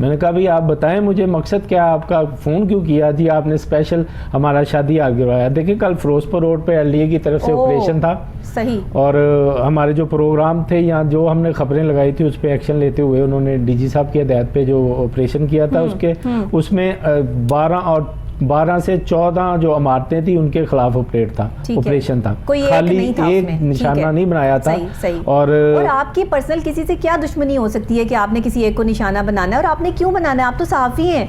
میں نے کہا بھئی آپ بتائیں مجھے مقصد کیا آپ کا, فون کیوں کیا؟ جی آپ نے اسپیشل ہمارا شادی آ گروایا. دیکھیں کل فیروزپور روڈ پہ LDA کی طرف سے آپریشن تھا, صحیح, اور ہمارے جو پروگرام تھے یہاں جو ہم نے خبریں لگائی تھی اس پہ ایکشن لیتے ہوئے انہوں نے DG صاحب کی ہدایت پہ جو آپریشن کیا تھا اس میں 12 سے 14 جو عمارتیں تھیں ان کے خلاف آپریشن تھا, خالی ایک نشانہ نہیں بنایا تھا. اور آپ کی پرسنل کسی سے کیا دشمنی ہو سکتی ہے کہ آپ نے کسی ایک کو نشانہ بنانا ہے؟ اور آپ نے کیوں بنانا ہے؟ آپ تو صحافی ہیں,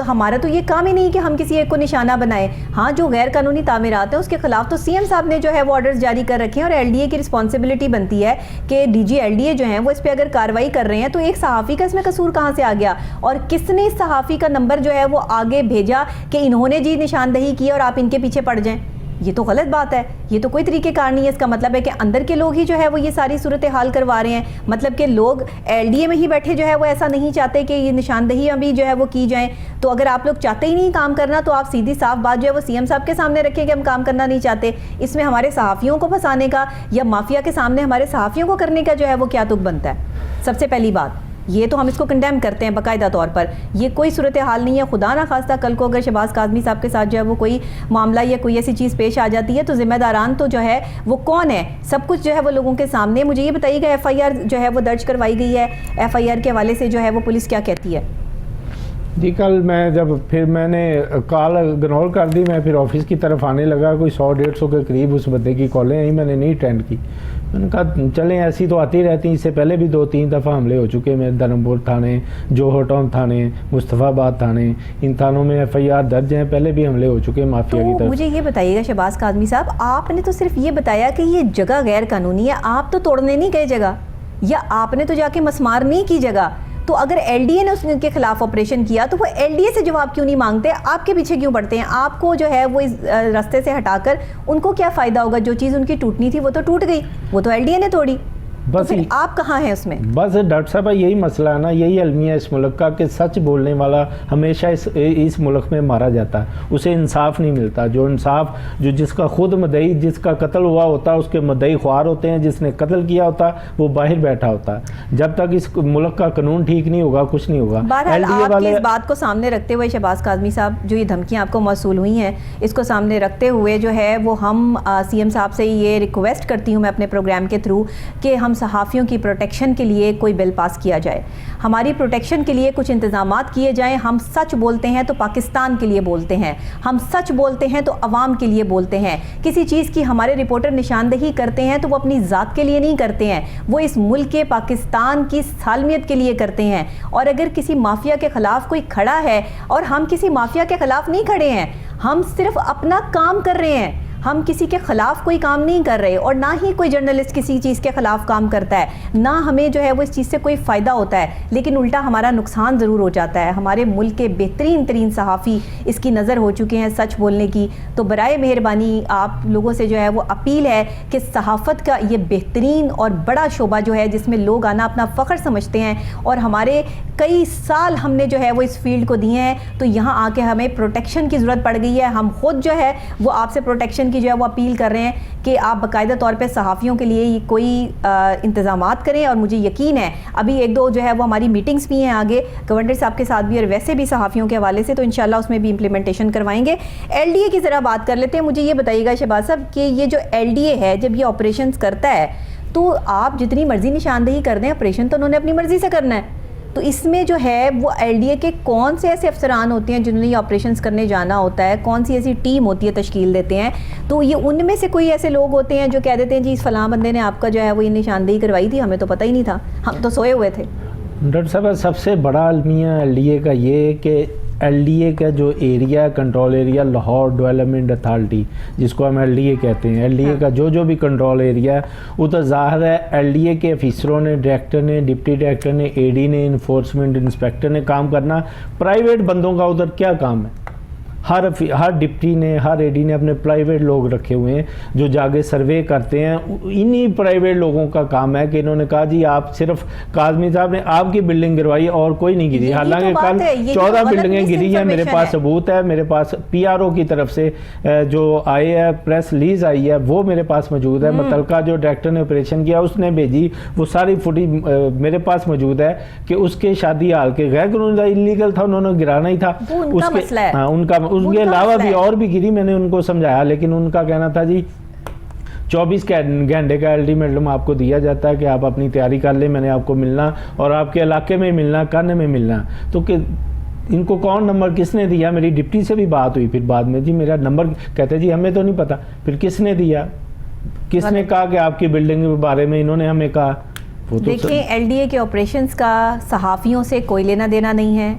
ہمارا تو یہ کام ہی نہیں کہ ہم کسی ایک کو نشانہ بنائیں. ہاں جو غیر قانونی تعمیرات ہیں اس کے خلاف تو CM صاحب نے جو ہے وہ آرڈرز جاری کر رکھے ہیں, اور LDA کی رسپانسبلٹی بنتی ہے کہ DG LDA جو ہیں وہ اس پہ اگر کارروائی کر رہے ہیں تو ایک صحافی کا اس میں قصور کہاں سے آ گیا؟ اور کس نے اس صحافی کا نمبر جو ہے وہ آگے بھیجا کہ انہوں نے جی نشاندہی کی اور آپ ان کے پیچھے پڑ جائیں؟ یہ تو غلط بات ہے, یہ تو کوئی طریقہ کار نہیں ہے. اس کا مطلب ہے کہ اندر کے لوگ ہی جو ہے وہ یہ ساری صورتحال کروا رہے ہیں, مطلب کہ لوگ LDA میں ہی بیٹھے جو ہے وہ ایسا نہیں چاہتے کہ یہ نشاندہی ابھی جو ہے وہ کی جائیں. تو اگر آپ لوگ چاہتے ہی نہیں کام کرنا تو آپ سیدھی صاف بات جو ہے وہ CM صاحب کے سامنے رکھیں کہ ہم کام کرنا نہیں چاہتے. اس میں ہمارے صحافیوں کو پھنسانے کا یا مافیا کے سامنے ہمارے صحافیوں کو کرنے کا جو ہے وہ کیا تک بنتا ہے؟ سب سے پہلی بات یہ تو ہم اس کو کنڈیم کرتے ہیں باقاعدہ طور پر, یہ کوئی صورتحال نہیں ہے. خدا نہ خواستہ کل کو اگر شہباز کاظمی صاحب کے ساتھ جو ہے وہ کوئی معاملہ یا کوئی ایسی چیز پیش آ جاتی ہے تو ذمہ داران تو جو ہے وہ کون ہے؟ سب کچھ جو ہے وہ لوگوں کے سامنے. مجھے یہ بتائیے کہ FIR جو ہے وہ درج کروائی گئی ہے, FIR کے حوالے سے جو ہے وہ پولیس کیا کہتی ہے؟ جی کل میں جب پھر میں نے کال اگنور کر دی, میں پھر آفس کی طرف آنے لگا, کوئی 100-150 کے قریب اس بندے کی کالیں آئیں, میں نے نہیں اٹینڈ کی. میں نے کہا چلیں ایسی تو آتی رہتی ہیں, اس سے پہلے بھی 2-3 دفعہ حملے ہو چکے ہیں دھرمپور تھانے, جوہر ٹاؤن تھانے, مصطفیٰ آباد تھانے, ان تھانوں میں FIR درج ہیں, پہلے بھی حملے ہو چکے ہیں مافیا کی طرف. مجھے یہ بتائیے گا شہباز کاظمی صاحب, آپ نے تو صرف یہ بتایا کہ یہ جگہ غیر قانونی ہے, آپ تو توڑنے نہیں گئے جگہ, یا آپ نے تو جا کے مسمار نہیں کی جگہ. تو اگر LDA نے اس کے خلاف آپریشن کیا تو وہ LDA سے جواب کیوں نہیں مانگتے؟ آپ کے پیچھے کیوں پڑتے ہیں؟ آپ کو جو ہے وہ اس راستے سے ہٹا کر ان کو کیا فائدہ ہوگا؟ جو چیز ان کی ٹوٹنی تھی وہ تو ٹوٹ گئی, وہ تو LDA نے توڑی, بس آپ کہاں ہیں اس میں؟ بس ڈاکٹر صاحب یہی مسئلہ ہے نا, یہی المیہ اس ملک کا کہ سچ بولنے والا ہمیشہ اس ملک میں مارا جاتا ہے, اسے انصاف نہیں ملتا. جو انصاف جو جس کا خود مدعی, جس کا قتل ہوا ہوتا ہے اس کے مدعی خوار ہوتے ہیں, جس نے قتل کیا ہوتا وہ باہر بیٹھا ہوتا ہے. جب تک اس ملک کا قانون ٹھیک نہیں ہوگا کچھ نہیں ہوگا. بہرحال آپ کی اس بات کو سامنے رکھتے ہوئے شہباز کاظمی صاحب, جو یہ دھمکیاں آپ کو موصول ہوئی ہیں اس کو سامنے رکھتے ہوئے جو ہے وہ ہم CM صاحب سے یہ ریکویسٹ کرتی ہوں میں اپنے پروگرام کے تھرو کہ ہم صحافیوں کی پروٹیکشن کے لیے کوئی بل پاس کیا جائے, ہماری پروٹیکشن کے لیے کچھ انتظامات کیے جائیں. ہم سچ بولتے ہیں تو پاکستان کے لیے بولتے ہیں, ہم سچ بولتے ہیں تو عوام کے لیے بولتے ہیں. کسی چیز کی ہمارے رپورٹر نشاندہی کرتے ہیں تو وہ اپنی ذات کے لیے نہیں کرتے ہیں, وہ اس ملک کے پاکستان کی سالمیت کے لیے کرتے ہیں. اور اگر کسی مافیا کے خلاف کوئی کھڑا ہے, اور ہم کسی مافیا کے خلاف نہیں کھڑے ہیں, ہم صرف اپنا کام کر رہے ہیں, ہم کسی کے خلاف کوئی کام نہیں کر رہے, اور نہ ہی کوئی جرنلسٹ کسی چیز کے خلاف کام کرتا ہے, نہ ہمیں جو ہے وہ اس چیز سے کوئی فائدہ ہوتا ہے, لیکن الٹا ہمارا نقصان ضرور ہو جاتا ہے. ہمارے ملک کے بہترین ترین صحافی اس کی نظر ہو چکے ہیں سچ بولنے کی. تو برائے مہربانی آپ لوگوں سے جو ہے وہ اپیل ہے کہ صحافت کا یہ بہترین اور بڑا شعبہ جو ہے جس میں لوگ آنا اپنا فخر سمجھتے ہیں, اور ہمارے کئی سال ہم نے جو ہے وہ اس فیلڈ کو دیے ہیں, تو یہاں آ کے ہمیں پروٹیکشن کی ضرورت پڑ گئی ہے. ہم خود جو ہے وہ آپ سے پروٹیکشن کی جو ہے وہ اپیل کر رہے ہیں کہ آپ باقاعدہ طور پہ صحافیوں کے لیے کوئی انتظامات کریں. اور مجھے یقین ہے ابھی 1-2 جو ہے وہ ہماری میٹنگز بھی ہیں آگے گورنر صاحب کے ساتھ بھی, اور ویسے بھی صحافیوں کے حوالے سے, تو انشاءاللہ اس میں بھی امپلیمنٹیشن کروائیں گے. LDA کی ذرا بات کر لیتے ہیں. مجھے یہ بتائیے گا شہباز صاحب کہ یہ جو LDA ہے جب یہ آپریشنز کرتا ہے تو آپ جتنی مرضی نشاندہی کر دیں, آپریشن تو انہوں نے اپنی مرضی سے کرنا ہے, تو اس میں جو ہے وہ LDA کے کون سے ایسے افسران ہوتے ہیں جنہوں نے یہ آپریشنز کرنے جانا ہوتا ہے, کون سی ایسی ٹیم ہوتی ہے تشکیل دیتے ہیں, تو یہ ان میں سے کوئی ایسے لوگ ہوتے ہیں جو کہہ دیتے ہیں جی اس فلاں بندے نے آپ کا جو ہے وہ یہ نشاندہی کروائی تھی, ہمیں تو پتہ ہی نہیں تھا, ہم تو سوئے ہوئے تھے؟ ڈاکٹر صاحب سب سے بڑا المیہ LDA کا یہ کہ LDA کا جو area control area Lahore development authority جس کو ہم LDA کہتے ہیں, LDA کا جو بھی کنٹرول ایریا ہے وہ تو ظاہر ہے LDA کے افیسروں نے, ڈائریکٹر نے, ڈپٹی ڈائریکٹر نے, AD نے, انفورسمنٹ انسپیکٹر نے کام کرنا. پرائیویٹ بندوں کا ادھر کیا کام ہے؟ ہر ڈپٹی نے, ہر ایڈی نے اپنے پرائیویٹ لوگ رکھے ہوئے ہیں جو جاگے سروے کرتے ہیں. انہی پرائیویٹ لوگوں کا کام ہے کہ انہوں نے کہا جی آپ صرف کاظمی صاحب نے آپ کی بلڈنگ گروائی اور کوئی نہیں گری. حالانکہ کل 14 بلڈنگیں گری ہیں, میرے پاس ثبوت ہے, میرے پاس پی آر او کی طرف سے جو آئے ہے پریس ریلیز آئی ہے وہ میرے پاس موجود ہے. متعلقہ جو ڈائریکٹر نے آپریشن کیا اس نے بھیجی, وہ ساری فوٹیج میرے پاس موجود ہے کہ اس کے شادی حال کے غیر قانونی انلیگل تھا, انہوں نے گرانا ہی تھا. ان کے علاوہ بھی اور بھی گری, میں نے ان کو سمجھایا, لیکن ان کا کہنا تھا جی 24 گھنٹے کا الٹیمیٹم آپ کو دیا جاتا ہے کہ آپ اپنی تیاری کر لیں, میں نے آپ کو ملنا اور آپ کے علاقے میں ملنا, کن میں ملنا. تو کہ ان کو کون نمبر کس نے دیا؟ میری ڈپٹی سے بھی بات ہوئی پھر بعد میں, جی میرا نمبر, کہتے جی ہمیں تو نہیں پتا. پھر کس نے دیا, کس نے کہا کہ آپ کی بلڈنگ کے بارے میں انہوں نے ہمیں کہا؟ دیکھیں ایل ڈی اے کے آپریشنز کا صحافیوں سے کوئی لینا دینا نہیں ہے.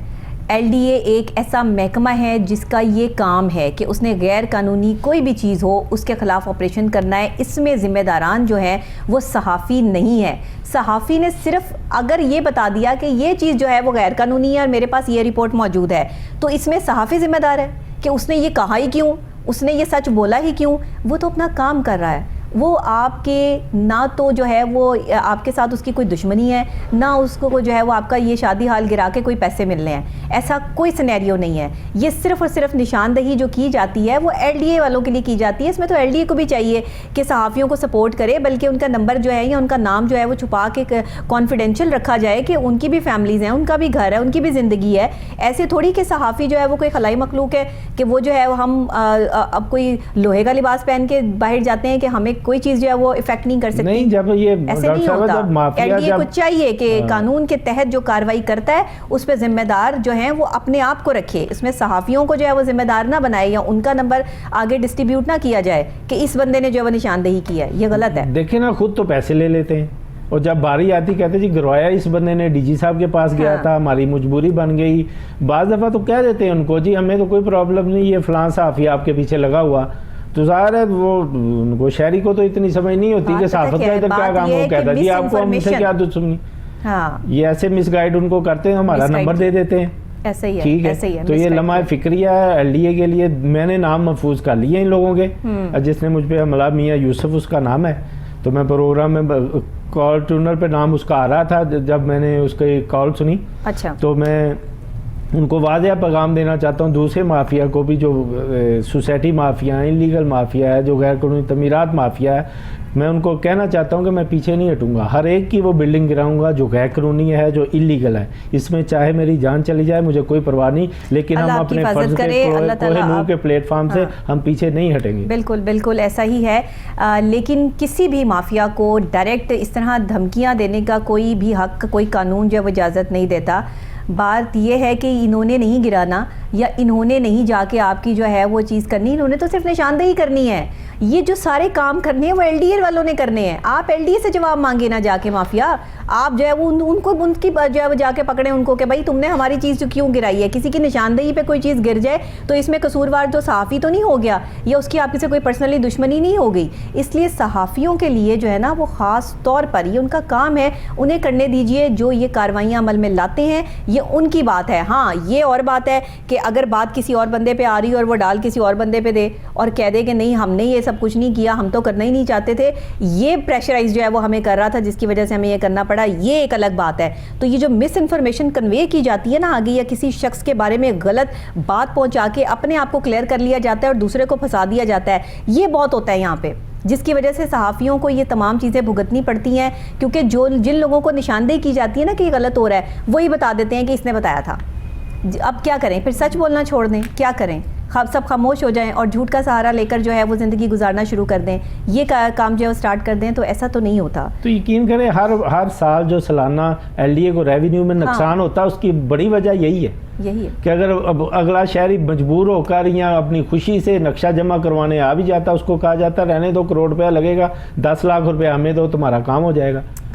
ایل ڈی اے ایک ایسا محکمہ ہے جس کا یہ کام ہے کہ اس نے غیر قانونی کوئی بھی چیز ہو اس کے خلاف آپریشن کرنا ہے. اس میں ذمہ داران جو ہے وہ صحافی نہیں ہے. صحافی نے صرف اگر یہ بتا دیا کہ یہ چیز جو ہے وہ غیر قانونی ہے اور میرے پاس یہ رپورٹ موجود ہے, تو اس میں صحافی ذمہ دار ہے کہ اس نے یہ کہا ہی کیوں, اس نے یہ سچ بولا ہی کیوں. وہ تو اپنا کام کر رہا ہے. وہ آپ کے نہ تو جو ہے وہ آپ کے ساتھ اس کی کوئی دشمنی ہے, نہ اس کو جو ہے وہ آپ کا یہ شادی حال گرا کے کوئی پیسے ملنے ہیں, ایسا کوئی سینیریو نہیں ہے. یہ صرف اور صرف نشاندہی جو کی جاتی ہے وہ ایل ڈی اے والوں کے لیے کی جاتی ہے. اس میں تو ایل ڈی اے کو بھی چاہیے کہ صحافیوں کو سپورٹ کرے, بلکہ ان کا نمبر جو ہے یا ان کا نام جو ہے وہ چھپا کے کانفیڈینشیل رکھا جائے کہ ان کی بھی فیملیز ہیں, ان کا بھی گھر ہے, ان کی بھی زندگی ہے. ایسے تھوڑی کہ صحافی جو ہے وہ کوئی خلائی مخلوق ہے کہ وہ جو ہے ہم اب کوئی لوہے کا لباس پہن کے باہر جاتے ہیں کہ ہمیں کوئی چیز جو ہے وہ افیکٹ نہیں کر سکتی. نہیں, جب یہ ایسے نہیں ہوتا. ایل ڈی اے کو چاہیے کہ قانون کے تحت جو کارروائی کرتا ہے اس پہ ذمہ دار جو ہیں وہ اپنے آپ کو رکھے. اس میں صحافیوں کو جو ہے وہ ذمہ دار نہ بنائے یا ان کا نمبر آگے ڈسٹریبیوٹ نہ کیا جائے کہ اس بندے نے جو ہے وہ نشاندہی کی ہے. یہ غلط ہے. دیکھیں نا, خود تو پیسے لے لیتے ہیں اور جب باری آتی کہتے جی گروایا اس بندے نے, ڈی جی صاحب کے پاس گیا تھا, ہماری مجبوری بن گئی. بعض دفعہ تو کہہ دیتے ہیں ان کو جی ہمیں تو کوئی پرابلم نہیں, یہ فلاں صحافی آپ کے پیچھے لگا ہوا. تو ظاہر ہے وہ ان کو شہری کو تو اتنی سمجھ نہیں ہوتی کہ صحافت کا ادھر کیا کام ہو, کہتا جی آپ کو ہم سے کیا دشمنی. یہ ایسے مس گائیڈ ان کو کرتے ہیں, ہمارا نمبر دے دیتے ہیں. ٹھیک ہے, تو یہ لمحہ فکریہ ہے ایل ڈی اے کے لیے. میں نے نام محفوظ کر لیے ان لوگوں کے, جس نے مجھ پہ حملہ, میاں یوسف اس کا نام ہے. تو میں پروگرام میں کال ٹونر پہ نام اس کا آ رہا تھا, جب میں نے اس کی کال سنی تو میں ان کو واضح پیغام دینا چاہتا ہوں دوسرے مافیا کو بھی, جو سوسائٹی مافیا ہے, انلیگل مافیا ہے, جو غیر قانونی تعمیرات مافیا ہے. میں ان کو کہنا چاہتا ہوں کہ میں پیچھے نہیں ہٹوں گا, ہر ایک کی وہ بلڈنگ گراؤں گا جو غیر قانونی ہے, جو انلیگل ہے. اس میں چاہے میری جان چلی جائے مجھے کوئی پرواہ نہیں, لیکن ہم اپنے فرض کے کوہ نور کے پلیٹ فارم سے ہم پیچھے نہیں ہٹیں گے. بالکل بالکل ایسا ہی ہے. لیکن کسی بھی مافیا کو ڈائریکٹ اس طرح دھمکیاں دینے کا کوئی بھی حق, کوئی قانون جو ہے وہ اجازت نہیں دیتا. بات یہ ہے کہ انہوں نے نہیں گرانا یا انہوں نے نہیں جا کے آپ کی جو ہے وہ چیز کرنی, انہوں نے تو صرف نشاندہی کرنی ہے. یہ جو سارے کام کرنے ہیں وہ ایل ڈی اے والوں نے کرنے ہیں. آپ ایل ڈی اے سے جواب مانگے نہ جا کے مافیا, آپ جو ہے وہ ان کو ان کی جو ہے وہ جا کے پکڑیں ان کو کہ بھائی تم نے ہماری چیز جو کیوں گرائی ہے. کسی کی نشاندہی پہ کوئی چیز گر جائے تو اس میں قصوروار تو صحافی تو نہیں ہو گیا, یا اس کی آپ سے کوئی پرسنلی دشمنی نہیں ہو گئی. اس لیے صحافیوں کے لیے جو ہے نا وہ خاص طور پر یہ ان کا کام ہے, انہیں کرنے دیجئے. جو یہ کاروائیاں عمل میں لاتے ہیں یہ ان کی بات ہے. ہاں یہ اور بات ہے کہ اگر بات کسی اور بندے پہ آ رہی اور وہ ڈال کسی اور بندے پہ دے اور کہہ دے کہ نہیں ہم نے یہ سب کچھ نہیں کیا, ہم تو کرنا ہی نہیں چاہتے تھے, یہ پریشرائز جو ہے وہ ہمیں کر رہا تھا جس کی وجہ سے ہمیں یہ کرنا پڑا, یہ ایک الگ بات ہے. تو یہ جو مس انفارمیشن کنوے کی جاتی ہے نا آگے, یا کسی شخص کے بارے میں غلط بات پہنچا کے اپنے آپ کو کلیئر کر لیا جاتا ہے اور دوسرے کو پھنسا دیا جاتا ہے, یہ بہت ہوتا ہے یہاں پہ, جس کی وجہ سے صحافیوں کو یہ تمام چیزیں بھگتنی پڑتی ہیں. کیونکہ جن لوگوں کو نشاندہی کی جاتی ہے نا کہ یہ غلط ہو رہا ہے, وہی بتا دیتے ہیں کہ اس نے بتایا تھا. اب کیا کریں, پھر سچ بولنا چھوڑ دیں, کیا کریں, سب خاموش ہو جائیں اور جھوٹ کا سہارا لے کر جو ہے وہ زندگی گزارنا شروع کر دیں, یہ کام جو ہے وہ سٹارٹ کر دیں, تو ایسا تو نہیں ہوتا. تو یقین کریں ہر سال جو سالانہ ایل ڈی اے کو ریونیو میں نقصان ہوتا ہے, اس کی بڑی وجہ یہی ہے کہ اگر اگلا شہری مجبور ہو کر یا اپنی خوشی سے نقشہ جمع کروانے آ بھی جاتا, اس کو کہا جاتا رہنے دو, کروڑ روپیہ لگے گا, 10 لاکھ روپیہ ہمیں دو, تمہارا کام ہو جائے گا.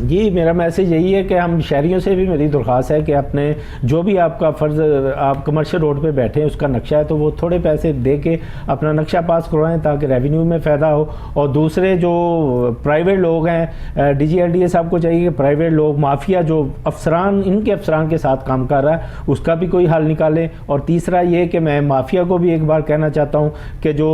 جی میرا میسیج یہی ہے کہ ہم شہریوں سے بھی میری درخواست ہے کہ اپنے جو بھی آپ کا فرض آپ کمرشل روڈ پہ بیٹھے ہیں اس کا نقشہ ہے تو وہ تھوڑے پیسے دے کے اپنا نقشہ پاس کروائیں تاکہ ریونیو میں فائدہ ہو. اور دوسرے جو پرائیویٹ لوگ ہیں D G L D A صاحب کو چاہیے کہ پرائیویٹ لوگ مافیا جو افسران ان کے افسران کے ساتھ کام کر رہا ہے اس کا بھی کوئی حل نکالیں. اور تیسرا یہ کہ میں مافیا کو بھی ایک بار کہنا چاہتا ہوں کہ جو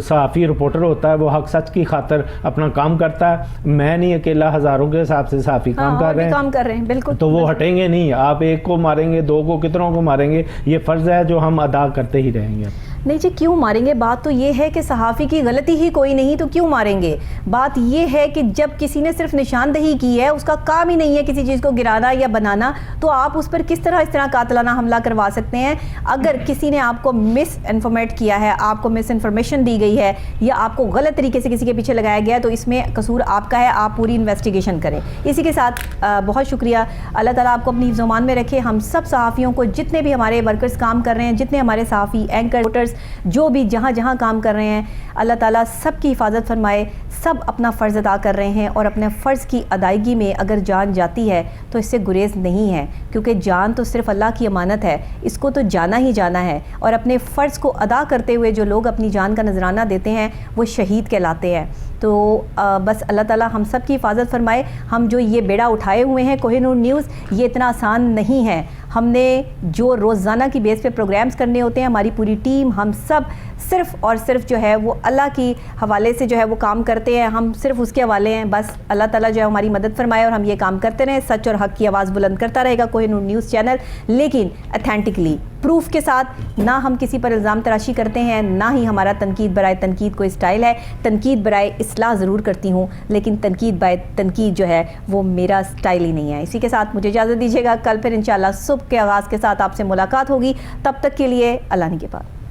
صحافی رپورٹر ہوتا ہے وہ حق سچ کی خاطر اپنا کام کرتا ہے. میں نہیں اکیلا ہزاروں کے حساب سے صحافی کام کر رہے ہیں بالکل, تو وہ ہٹیں گے نہیں. آپ ایک کو ماریں گے, دو کو, کتنوں کو ماریں گے, یہ فرض ہے جو ہم ادا کرتے ہی رہیں گے. نہیں جی کیوں ماریں گے؟ بات تو یہ ہے کہ صحافی کی غلطی ہی کوئی نہیں تو کیوں ماریں گے؟ بات یہ ہے کہ جب کسی نے صرف نشاندہی کی ہے, اس کا کام ہی نہیں ہے کسی چیز کو گرانا یا بنانا, تو آپ اس پر کس طرح قاتلانہ حملہ کروا سکتے ہیں؟ اگر کسی نے آپ کو مس انفارمیٹ کیا ہے, آپ کو مس انفارمیشن دی گئی ہے یا آپ کو غلط طریقے سے کسی کے پیچھے لگایا گیا ہے تو اس میں قصور آپ کا ہے, آپ پوری انویسٹیگیشن کریں. اسی کے ساتھ بہت شکریہ. اللہ تعالیٰ آپ کو اپنی حفظ و امان میں رکھے. ہم سب صحافیوں کو, جتنے بھی ہمارے ورکرز کام کر رہے ہیں, جتنے ہمارے صحافی اینکر رپورٹرز جو بھی جہاں کام کر رہے ہیں, اللہ تعالیٰ سب کی حفاظت فرمائے. سب اپنا فرض ادا کر رہے ہیں اور اپنے فرض کی ادائیگی میں اگر جان جاتی ہے تو اس سے گریز نہیں ہے, کیونکہ جان تو صرف اللہ کی امانت ہے, اس کو تو جانا ہی جانا ہے. اور اپنے فرض کو ادا کرتے ہوئے جو لوگ اپنی جان کا نذرانہ دیتے ہیں وہ شہید کہلاتے ہیں. تو بس اللہ تعالیٰ ہم سب کی حفاظت فرمائے. ہم جو یہ بیڑا اٹھائے ہوئے ہیں کوہ نور نیوز, یہ اتنا آسان نہیں ہے. ہم نے جو روزانہ کی بیس پہ پروگرامز کرنے ہوتے ہیں, ہماری پوری ٹیم, ہم سب صرف اور صرف جو ہے وہ اللہ کی حوالے سے جو ہے وہ کام کرتے ہیں. ہم صرف اس کے حوالے ہیں. بس اللہ تعالیٰ جو ہے ہماری مدد فرمائے اور ہم یہ کام کرتے رہیں. سچ اور حق کی آواز بلند کرتا رہے گا کوہ نور نیوز چینل, لیکن اتھینٹکلی, پروف کے ساتھ. نہ ہم کسی پر الزام تراشی کرتے ہیں, نہ ہی ہمارا تنقید برائے تنقید کوئی اسٹائل ہے. تنقید برائے اصلاح ضرور کرتی ہوں, لیکن تنقید برائے تنقید جو ہے وہ میرا اسٹائل ہی نہیں ہے. اسی کے ساتھ مجھے اجازت دیجیے گا. کل پھر انشاءاللہ صبح کے آغاز کے ساتھ آپ سے ملاقات ہوگی. تب تک کے لیے اللہ نگہبان.